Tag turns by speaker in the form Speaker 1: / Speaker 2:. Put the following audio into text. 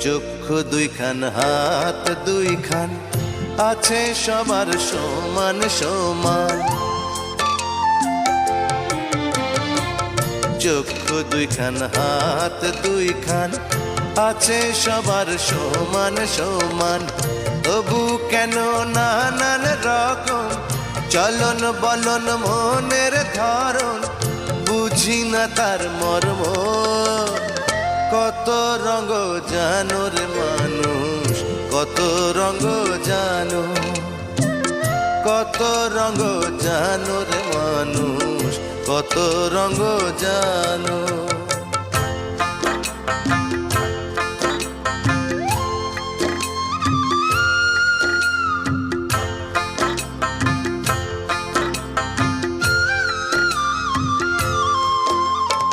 Speaker 1: চক্ষু দুইখান, হাত দুইখান, আছে সবার সমান সমান। চক্ষু দুইখান, হাত দুইখান, আছে সবার সমান সমান। তবু কেন নানান রকম চলন বলন মনের ধরন, বুঝি না তার মর্ম। কত রঙ জানো রে মানুষ, কত রঙ জানো, কত রঙ জানো রে মানুষ, কত রঙ জানো।